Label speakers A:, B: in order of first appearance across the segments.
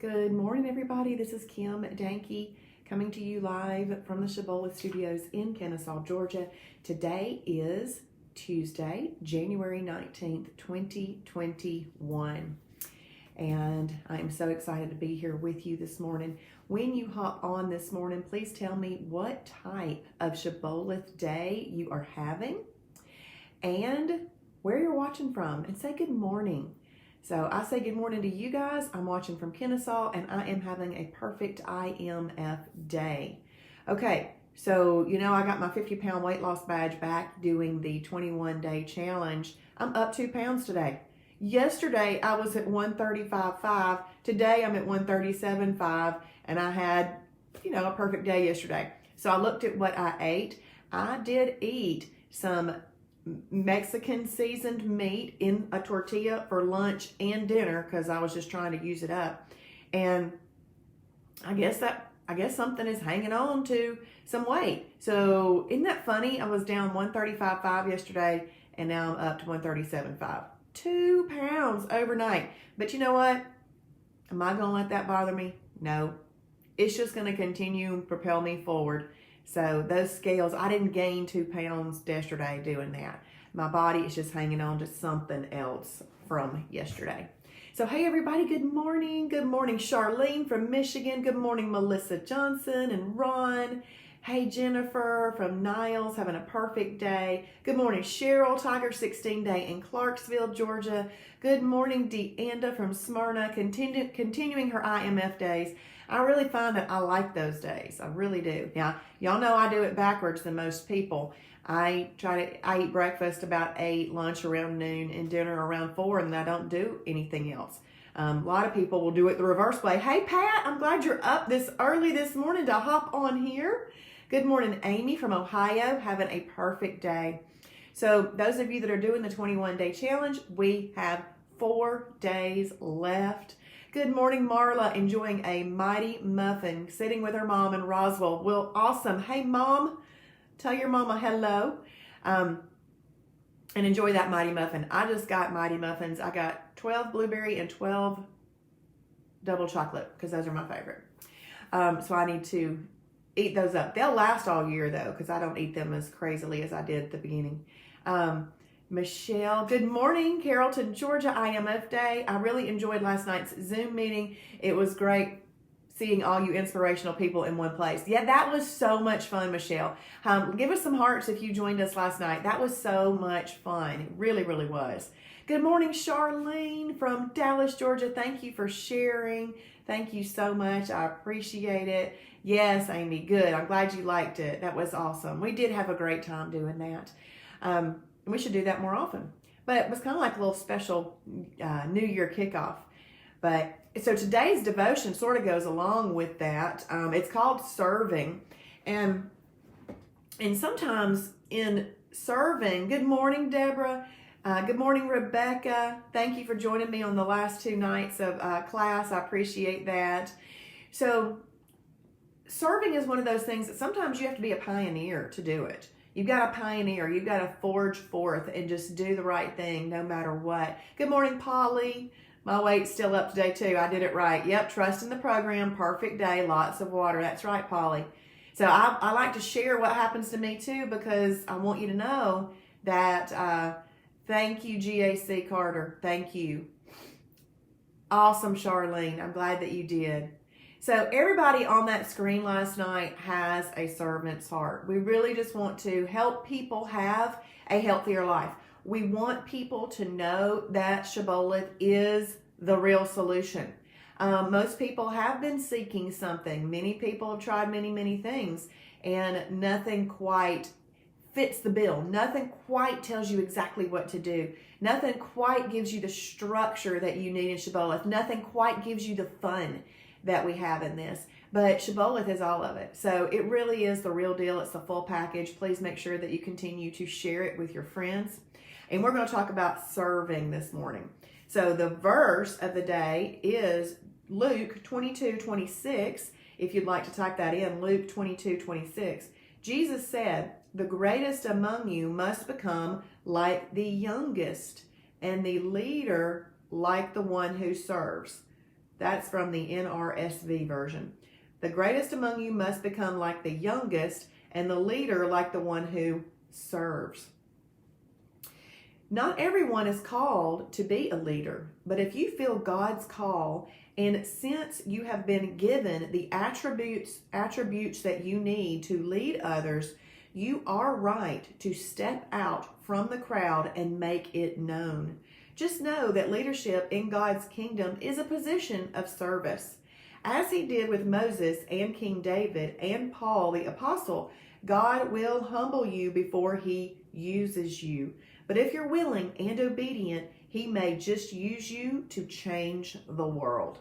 A: Good morning, everybody. This is Kim Danke coming to you live from the Shibboleth Studios in Kennesaw, Georgia. Today is Tuesday, January 19th, 2021. And I am so excited to be here with you this morning. When you hop on this morning, please tell me what type of Shibboleth day you are having and where you're watching from, and say good morning. So I say good morning to you guys. I'm watching from Kennesaw and I am having a perfect IMF day. Okay, so I got my 50-pound weight loss badge back doing the 21-day challenge. I'm up 2 pounds today. Yesterday I was at 135.5. Today I'm at 137.5, and I had, a perfect day yesterday. So I looked at what I ate. I did eat some Mexican seasoned meat in a tortilla for lunch and dinner because I was just trying to use it up. And I guess something is hanging on to some weight. So isn't that funny? I was down 135.5 yesterday and now I'm up to 137.5. 2 pounds overnight. But you know what? Am I going to let that bother me? No. It's just going to continue and propel me forward. So those scales, I didn't gain 2 pounds yesterday doing that. My body is just hanging on to something else from yesterday. So hey everybody, good morning. Good morning, Charlene from Michigan. Good morning, Melissa Johnson and Ron. Hey, Jennifer from Niles, having a perfect day. Good morning, Cheryl, Tiger 16 Day in Clarksville, Georgia. Good morning, Deanda from Smyrna, continuing her IMF days. I really find that I like those days. I really do. Now, y'all know I do it backwards than most people. I eat breakfast about 8, lunch around noon, and dinner around 4, and I don't do anything else. A lot of people will do it the reverse way. Hey, Pat, I'm glad you're up this early this morning to hop on here. Good morning, Amy from Ohio, having a perfect day. So those of you that are doing the 21-day challenge, we have 4 days left. Good morning, Marla, enjoying a mighty muffin, sitting with her mom in Roswell. Well, awesome. Hey, Mom, tell your mama hello, and enjoy that mighty muffin. I just got mighty muffins. I got 12 blueberry and 12 double chocolate because those are my favorite. So I need to eat those up. They'll last all year, though, because I don't eat them as crazily as I did at the beginning. Michelle, good morning, Carrollton, Georgia, IMF Day. I really enjoyed last night's Zoom meeting. It was great seeing all you inspirational people in one place. Yeah, that was so much fun, Michelle. Give us some hearts if you joined us last night. That was so much fun. It really, really was. Good morning, Charlene from Dallas, Georgia. Thank you for sharing. Thank you so much. I appreciate it. Yes, Amy, good. I'm glad you liked it. That was awesome. We did have a great time doing that. We should do that more often. But it was kind of like a little special New Year kickoff. But so today's devotion sort of goes along with that. It's called serving. And sometimes in serving, good morning, Deborah. Good morning, Rebecca. Thank you for joining me on the last 2 nights of class. I appreciate that. So serving is one of those things that sometimes you have to be a pioneer to do it. You've got to pioneer. You've got to forge forth and just do the right thing no matter what. Good morning, Polly. My weight's still up today, too. I did it right. Yep, trust in the program. Perfect day. Lots of water. That's right, Polly. So I like to share what happens to me, too, because I want you to know that thank you, GAC Carter. Thank you. Awesome, Charlene. I'm glad that you did. So everybody on that screen last night has a servant's heart. We really just want to help people have a healthier life. We want people to know that Shibboleth is the real solution. Most people have been seeking something. Many people have tried many, many things, and nothing quite fits the bill. Nothing quite tells you exactly what to do. Nothing quite gives you the structure that you need in Shibboleth. Nothing quite gives you the fun that we have in this. But Shibboleth is all of it. So it really is the real deal. It's the full package. Please make sure that you continue to share it with your friends. And we're going to talk about serving this morning. So the verse of the day is Luke 22:26. If you'd like to type that in, Luke 22:26. Jesus said, "The greatest among you must become like the youngest, and the leader like the one who serves." That's from the NRSV version. The greatest among you must become like the youngest, and the leader like the one who serves. Not everyone is called to be a leader, but if you feel God's call, and since you have been given the attributes that you need to lead others, you are right to step out from the crowd and make it known. Just know that leadership in God's kingdom is a position of service. As he did with Moses and King David and Paul the apostle, God will humble you before he uses you. But if you're willing and obedient, he may just use you to change the world.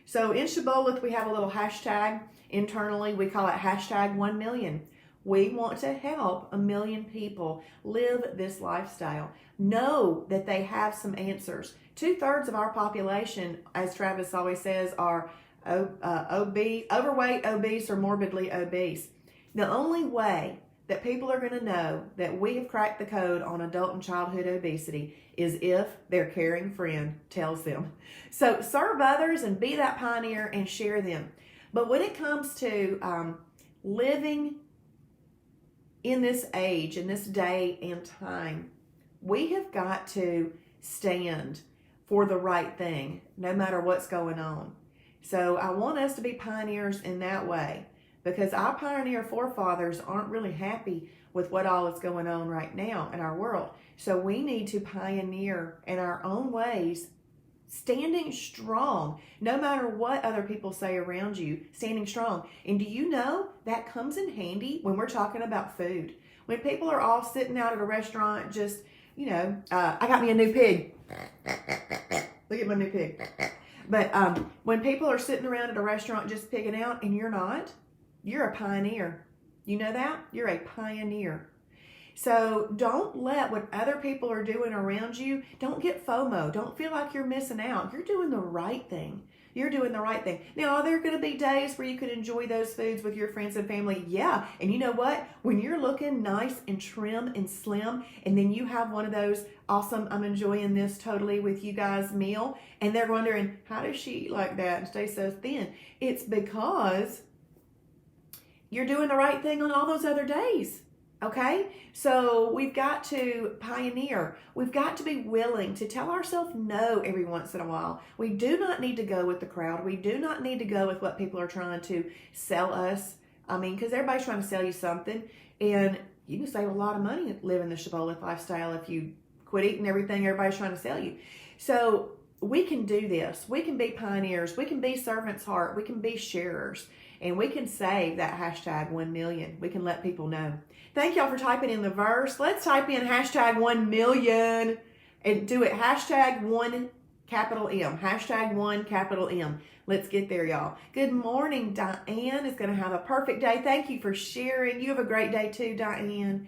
A: So in Shibboleth, we have a little hashtag internally. We call it hashtag 1 million. We want to help 1 million people live this lifestyle. Know that they have some answers. 2/3 of our population, as Travis always says, are obese, overweight, obese, or morbidly obese. The only way that people are going to know that we have cracked the code on adult and childhood obesity is if their caring friend tells them. So serve others and be that pioneer and share them. But when it comes to living in this age, in this day and time, we have got to stand for the right thing, no matter what's going on. So I want us to be pioneers in that way, because our pioneer forefathers aren't really happy with what all is going on right now in our world. So we need to pioneer in our own ways, standing strong, no matter what other people say around you, standing strong. And do you know that comes in handy when we're talking about food? When people are all sitting out at a restaurant, just, I got me a new pig. Look at my new pig. But when people are sitting around at a restaurant just pigging out and you're not, you're a pioneer. You know that? You're a pioneer. So don't let what other people are doing around you, don't get FOMO. Don't feel like you're missing out. You're doing the right thing. You're doing the right thing. Now, are there going to be days where you can enjoy those foods with your friends and family? Yeah. And you know what? When you're looking nice and trim and slim, and then you have one of those awesome, I'm enjoying this totally with you guys meal, and they're wondering, how does she eat like that and stay so thin? It's because you're doing the right thing on all those other days. Okay, so we've got to pioneer. We've got to be willing to tell ourselves no every once in a while. We do not need to go with the crowd. We do not need to go with what people are trying to sell us. Because everybody's trying to sell you something, and you can save a lot of money living the Shibboleth lifestyle if you quit eating everything everybody's trying to sell you. So we can do this. We can be pioneers. We can be servant's heart. We can be sharers. And we can save that hashtag 1 million. We can let people know. Thank y'all for typing in the verse. Let's type in hashtag 1 million and do it hashtag 1 capital M. Hashtag 1 capital M. Let's get there, y'all. Good morning. Diane is going to have a perfect day. Thank you for sharing. You have a great day too, Diane.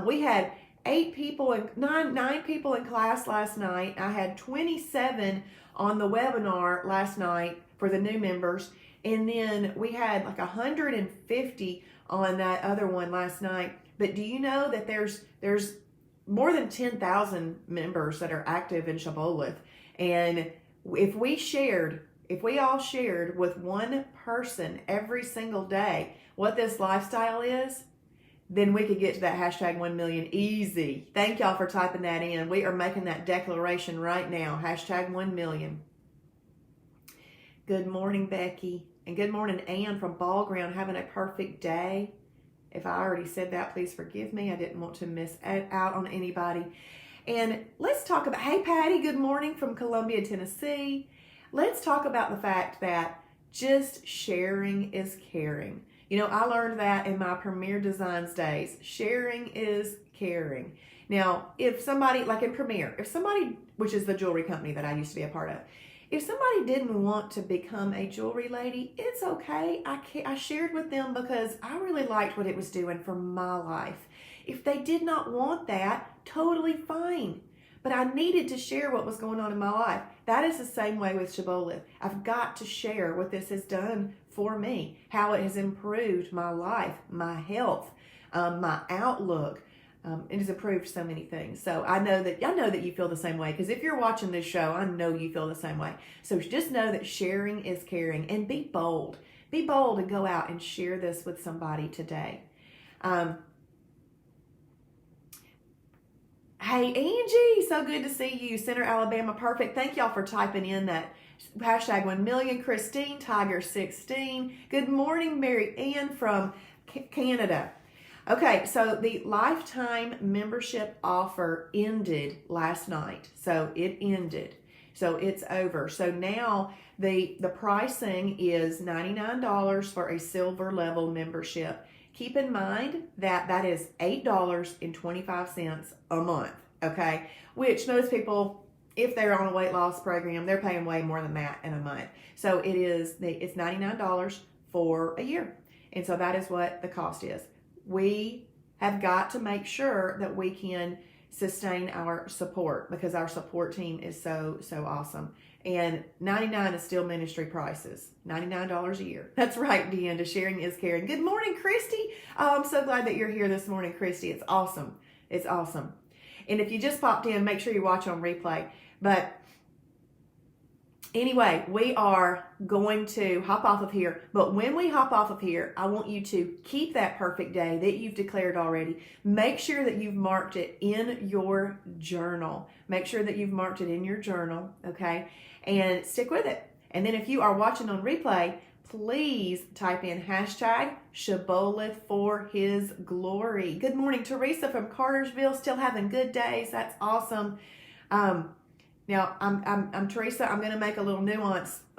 A: We had 9 people in class last night. I had 27 on the webinar last night for the new members. And then we had like 150 on that other one last night. But do you know that there's more than 10,000 members that are active in Shibboleth? And if we all shared with one person every single day what this lifestyle is, then we could get to that hashtag 1 million easy. Thank y'all for typing that in. We are making that declaration right now. Hashtag 1 million. Good morning, Becky. And good morning, Ann from Ball Ground, having a perfect day. If I already said that, please forgive me. I didn't want to miss out on anybody. And let's talk about, hey, Patty, good morning from Columbia, Tennessee. Let's talk about the fact that just sharing is caring. I learned that in my Premier Designs days. Sharing is caring. Now, if somebody, like in Premier, which is the jewelry company that I used to be a part of, if somebody didn't want to become a jewelry lady, it's okay. I shared with them because I really liked what it was doing for my life. If they did not want that, totally fine. But I needed to share what was going on in my life. That is the same way with Shibboleth. I've got to share what this has done for me, how it has improved my life, my health, my outlook, It has improved so many things. So I know that you feel the same way, because if you're watching this show, I know you feel the same way. So just know that sharing is caring, and be bold. Be bold and go out and share this with somebody today. Hey, Angie, so good to see you. Center, Alabama, perfect. Thank y'all for typing in that hashtag 1 million. Christine, Tiger 16. Good morning, Mary Ann from Canada. Okay, so the lifetime membership offer ended last night. So it ended. So it's over. So now the pricing is $99 for a silver level membership. Keep in mind that that is $8.25 a month, okay? Which most people, if they're on a weight loss program, they're paying way more than that in a month. So it's $99 for a year. And so that is what the cost is. We have got to make sure that we can sustain our support, because our support team is so awesome. And $99 is still ministry prices. $99 a year. That's right, Deanna. Sharing is caring. Good morning, Christy. Oh, I'm so glad that you're here this morning, Christy. It's awesome. It's awesome. And if you just popped in, make sure you watch on replay. But anyway, we are going to hop off of here. But when we hop off of here, I want you to keep that perfect day that you've declared already. Make sure that you've marked it in your journal. Make sure that you've marked it in your journal, okay? And stick with it. And then if you are watching on replay, please type in hashtag Shibboleth for his glory. Good morning, Teresa from Cartersville. Still having good days. That's awesome. Now, I'm Teresa. I'm going to make a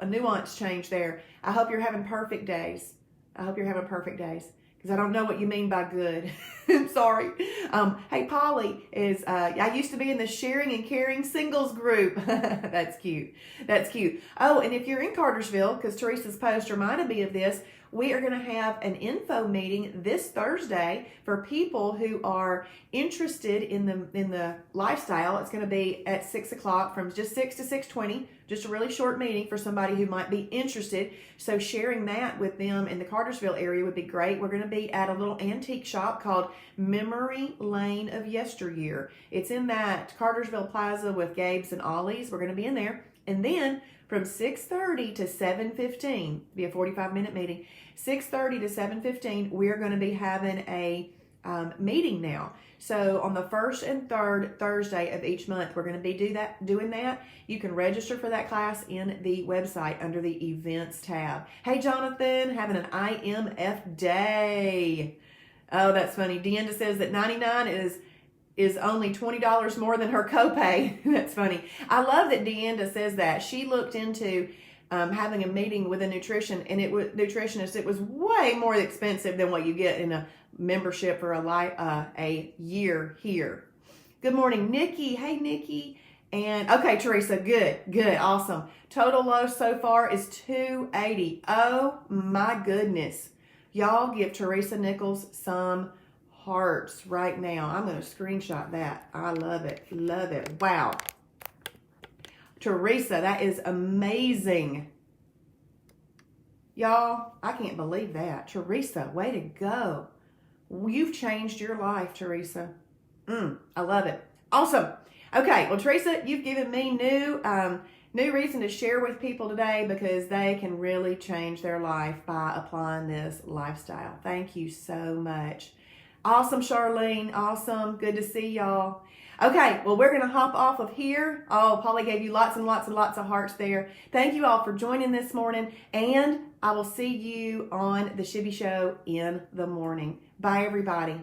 A: nuance change there. I hope you're having perfect days. I hope you're having perfect days, because I don't know what you mean by good. I'm sorry. Hey, Polly is, I used to be in the sharing and caring singles group. That's cute. That's cute. Oh, and if you're in Cartersville, because Teresa's post reminded me of this, we are going to have an info meeting this Thursday for people who are interested in the lifestyle. It's going to be at 6 o'clock, from just 6 to 6:20. Just a really short meeting for somebody who might be interested. So sharing that with them in the Cartersville area would be great. We're going to be at a little antique shop called Memory Lane of Yesteryear. It's in that Cartersville Plaza with Gabe's and Ollie's. We're going to be in there. And then from 6:30 to 7:15, be a 45-minute meeting. 6:30 to 7:15, we're going to be having a meeting now. So on the first and third Thursday of each month, we're going to be doing that. You can register for that class in the website under the events tab. Hey, Jonathan, having an IMF day. Oh, that's funny. Deanna says that $99 is only $20 more than her copay. That's funny. I love that Deanna says that. She looked into having a meeting with a nutritionist. It was way more expensive than what you get in a membership for a year here. Good morning, Nikki. Hey, Nikki. And okay, Teresa, good, awesome. Total low so far is $280. Oh my goodness. Y'all give Teresa Nichols some hearts right now. I'm going to screenshot that. I love it. Love it. Wow. Teresa, that is amazing. Y'all, I can't believe that. Teresa, way to go. You've changed your life, Teresa. I love it. Awesome. Okay, well, Teresa, you've given me new reason to share with people today, because they can really change their life by applying this lifestyle. Thank you so much. Awesome, Charlene. Awesome. Good to see y'all. Okay, well, we're going to hop off of here. Oh, Polly gave you lots and lots and lots of hearts there. Thank you all for joining this morning, and I will see you on the Shibby Show in the morning. Bye, everybody.